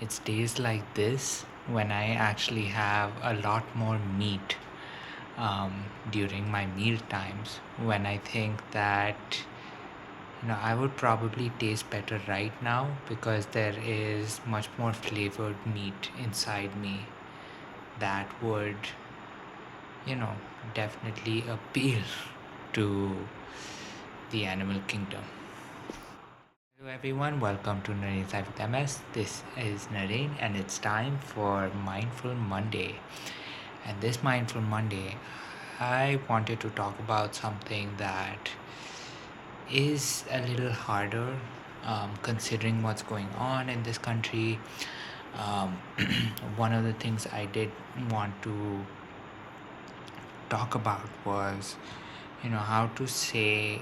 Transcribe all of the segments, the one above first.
It's days like this when I actually have a lot more meat during my meal times, when I think that I would probably taste better right now because there is much more flavored meat inside me that would you know definitely appeal to the animal kingdom. Hello everyone, welcome to Narain's Life with MS. This is Narain and it's time for Mindful Monday. And this Mindful Monday, I wanted to talk about something that is a little harder considering what's going on in this country. Um, One of the things I did want to talk about was, how to say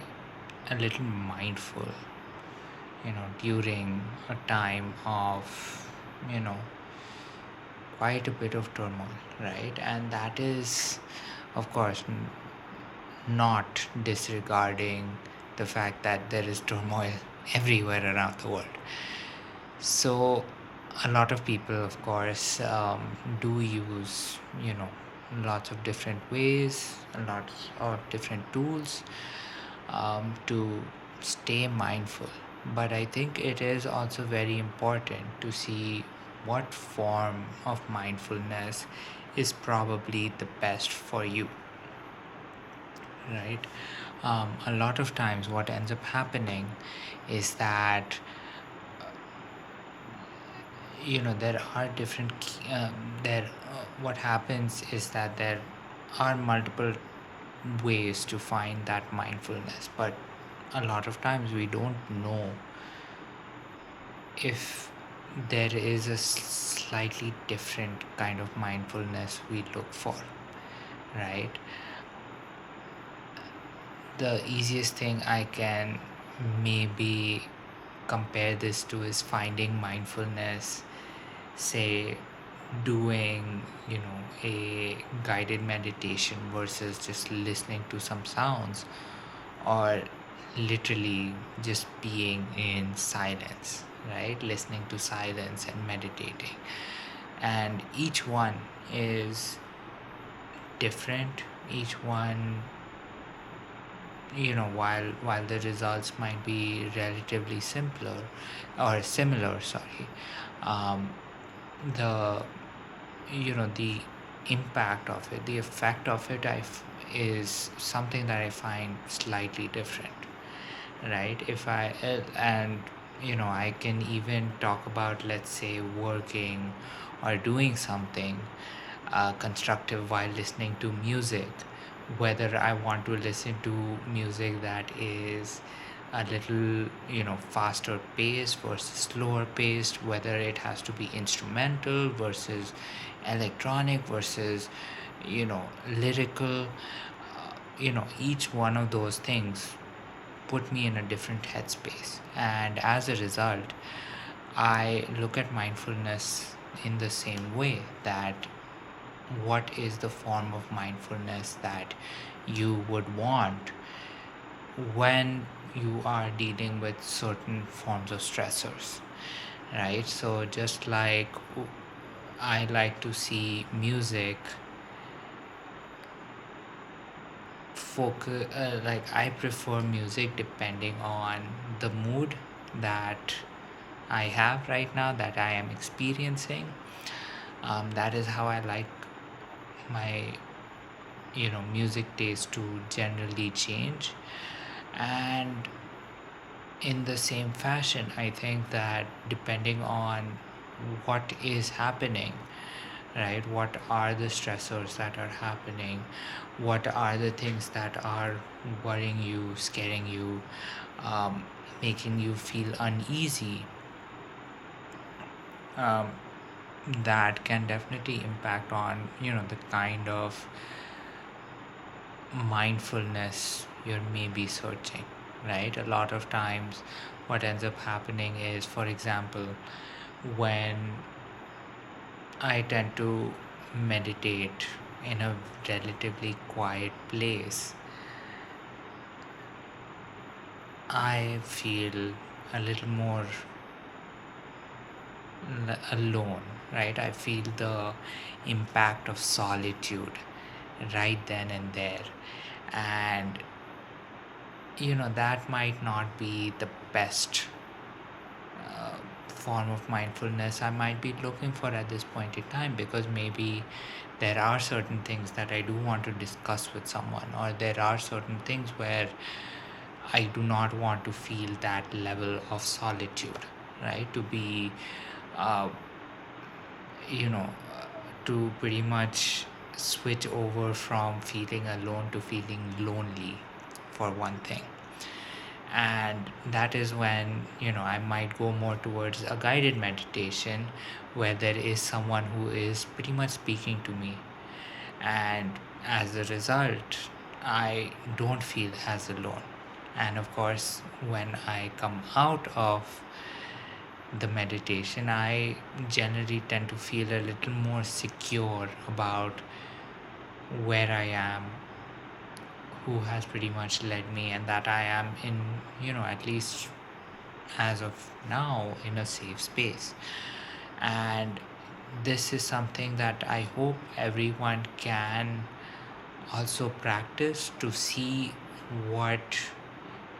a little mindful, during a time of, you know, quite a bit of turmoil, right? And that is, of course, not disregarding the fact that there is turmoil everywhere around the world. So, a lot of people, of course, do use, lots of different ways, lots of different tools to stay mindful. But I think it is also very important to see what form of mindfulness is probably the best for you, right? A lot of times, what ends up happening is that there are different what happens is that there are multiple ways to find that mindfulness, but a lot of times we don't know if there is a slightly different kind of mindfulness we look for, right? The easiest thing I can maybe compare this to is finding mindfulness, say doing a guided meditation versus just listening to some sounds, or literally just being in silence, right? Listening to silence and meditating. And each one is different. Each one, while the results might be relatively simpler or similar, sorry, um, the the impact of it, the effect of it, is something that I find slightly different, right? If I and I can even talk about, let's say, working or doing something constructive while listening to music, whether I want to listen to music that is a little faster paced versus slower paced, whether it has to be instrumental versus electronic versus lyrical. Each one of those things put me in a different headspace, and as a result I look at mindfulness in the same way, that what is the form of mindfulness that you would want when you are dealing with certain forms of stressors, right? So just like I like to see music focus, like I prefer music depending on the mood that I have right now, that I am experiencing. That is how I like my music taste to generally change. And in the same fashion, I think that depending on what is happening, right, what are the stressors that are happening, what are the things that are worrying you, scaring you, um, making you feel uneasy, um, that can definitely impact on the kind of mindfulness you're maybe searching, right? A lot of times what ends up happening is, for example, when I tend to meditate in a relatively quiet place, I feel a little more alone, right? I feel the impact of solitude right then and there. And that might not be the best uh, form of mindfulness I might be looking for at this point in time, because maybe there are certain things that I do want to discuss with someone, or there are certain things where I do not want to feel that level of solitude, right? To be, uh, you know, to pretty much switch over from feeling alone to feeling lonely, for one thing. And that is when I might go more towards a guided meditation, where there is someone who is pretty much speaking to me, and as a result I don't feel as alone. And of course, when I come out of the meditation, I generally tend to feel a little more secure about where I am, who has pretty much led me, and that I am in, at least as of now, in a safe space. And this is something that I hope everyone can also practice, to see what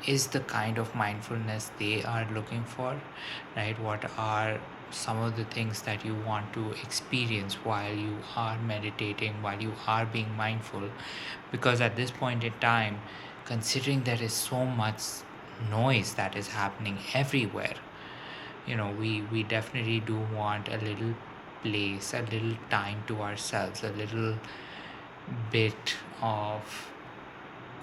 is the kind of mindfulness they are looking for, right? What are some of the things that you want to experience while you are meditating, while you are being mindful? Because at this point in time, considering there is so much noise that is happening everywhere, we definitely do want a little place, a little time to ourselves, a little bit of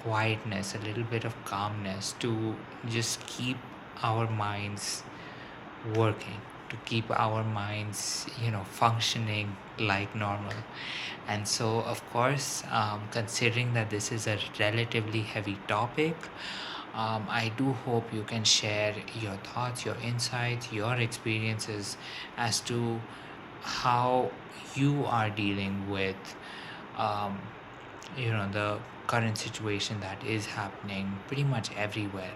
quietness, a little bit of calmness, to just keep our minds working, to keep our minds, functioning like normal. And so, of course, considering that this is a relatively heavy topic, I do hope you can share your thoughts, your insights, your experiences as to how you are dealing with um, the current situation that is happening pretty much everywhere,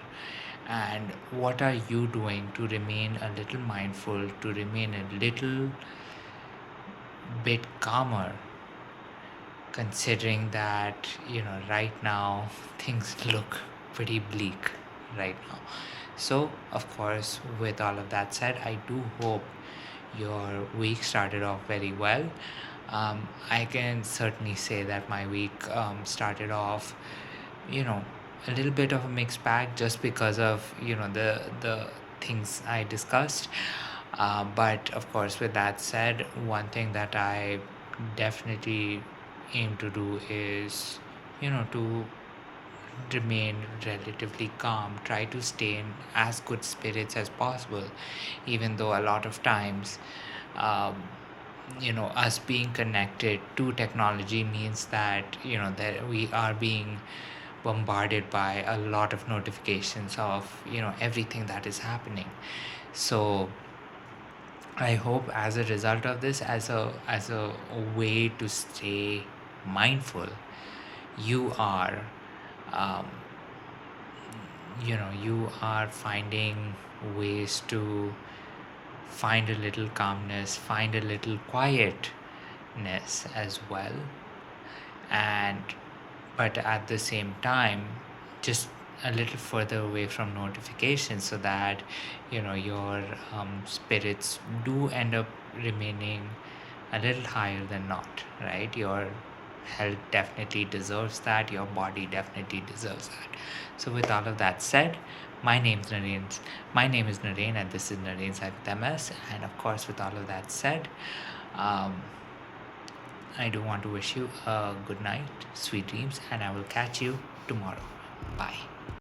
and what are you doing to remain a little mindful, to remain a little bit calmer, considering that right now things look pretty bleak right now. So of course, with all of that said, I do hope your week started off very well. I can certainly say that my week started off, you know, a little bit of a mixed bag, just because of the things I discussed. But of course, with that said, one thing that I definitely aim to do is, to remain relatively calm, try to stay in as good spirits as possible, even though a lot of times, um, us being connected to technology means that that we are being bombarded by a lot of notifications of everything that is happening. So I hope, as a result of this, as a way to stay mindful, you are um, you are finding ways to find a little calmness, find a little quietness as well. And but at the same time, just a little further away from notifications, so that your spirits do end up remaining a little higher than not, right? Your health definitely deserves that, your body definitely deserves that. So with all of that said, my name is Naren, and this is Naren's Life with MS. And of course, with all of that said, um, I do want to wish you a good night, sweet dreams, and I will catch you tomorrow. Bye.